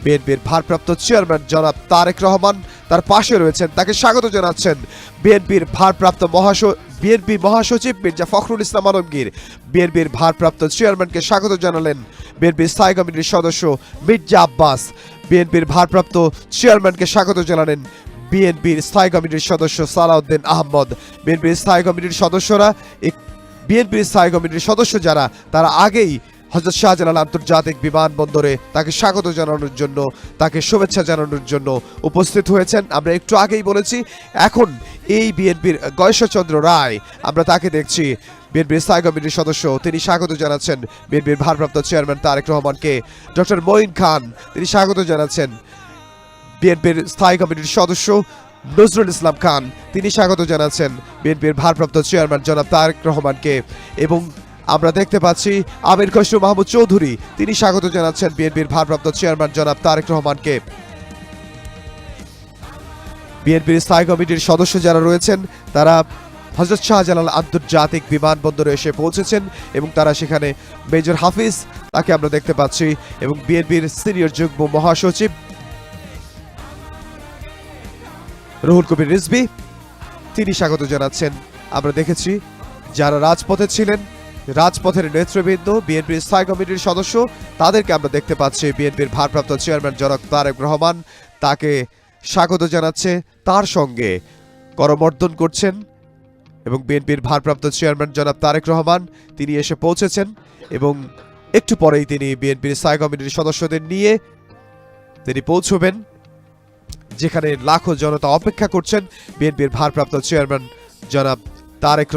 বিএনপির ভারপ্রাপ্ত চেয়ারম্যান জনাব তারেক রহমান তার পাশে রয়েছেন, তাকে স্বাগত জানাচ্ছেন বিএনপির বিএনপি মহাসচিব মির্জা ফখরুল ইসলাম আলমগীর। বিএনপির ভারপ্রাপ্ত চেয়ারম্যানকে স্বাগত জানালেন বিএনপির স্থায়ী কমিটির সদস্য মির্জা আব্বাস। বিএনপির ভারপ্রাপ্ত চেয়ারম্যানকে স্বাগত জানালেন বিএনপির স্থায়ী কমিটির সদস্য সালাউদ্দিন আহমদ। বিএনপির স্থায়ী কমিটির সদস্য যারা, তারা আগেই হযরত শাহজালাল আন্তর্জাতিক বিমানবন্দরে তাকে স্বাগত জানানোর জন্য, তাকে শুভেচ্ছা জানানোর জন্য উপস্থিত হয়েছেন। আমরা একটু আগেই বলেছি, এখন এই বিএনপির গয়েশ্বরচন্দ্র রায়, আমরা তাকে দেখছি বিএনপির স্থায়ী কমিটির সদস্য, তিনি স্বাগত জানাচ্ছেন বিএনপির ভারপ্রাপ্ত চেয়ারম্যান তারেক রহমানকে। ডক্টর মঈন খান, তিনি স্বাগত জানাচ্ছেন বিএনপির স্থায়ী কমিটির সদস্য নজরুল ইসলাম খান, তিনি স্বাগত জানাচ্ছেন বিএনপির ভারপ্রাপ্ত চেয়ারম্যান জনাব তারেক রহমানকে। এবং আমরা দেখতে পাচ্ছি আমির খসরু মাহমুদ চৌধুরী, তিনি স্বাগত জানাচ্ছেন বিএনপির ভারপ্রাপ্ত চেয়ারম্যান জনাব তারেক রহমানকে। বিএনপির স্থায়ী কমিটির সদস্য যারা রয়েছেন, তারা হযরত শাহজালাল আন্তর্জাতিক বিমানবন্দরে এসে পৌঁছেছেন এবং তারা সেখানে মেজর হাফিজ, তাকে আমরা দেখতে পাচ্ছি, এবং বিএনপির সিনিয়র যুগ্ম মহাসচিব রুহুল কবির রিজভী, তিনি স্বাগত জানাচ্ছেন। আমরা দেখেছি যারা রাজপথে ছিলেন, রাজপথের নেতৃবৃন্দ, বিএনপির স্থায়ী কমিটির সদস্য, তাদেরকে আমরা দেখতে পাচ্ছি বিএনপির ভারপ্রাপ্ত চেয়ারম্যান জনাব তারেক রহমান তাকে স্বাগত জানাচ্ছে, তার সঙ্গে করমর্দন করছেন। এবং বিএনপির ভারপ্রাপ্ত চেয়ারম্যান জনাব তারেক রহমান, তিনি এসে পৌঁছেছেন এবং একটু পরেই তিনি বিএনপির স্থায়ী কমিটির সদস্যদের নিয়ে তিনি পৌঁছবেন যেখানে লাখো জনতা অপেক্ষা করছেন বিএনপির ভারপ্রাপ্ত চেয়ারম্যান জনাব তারেক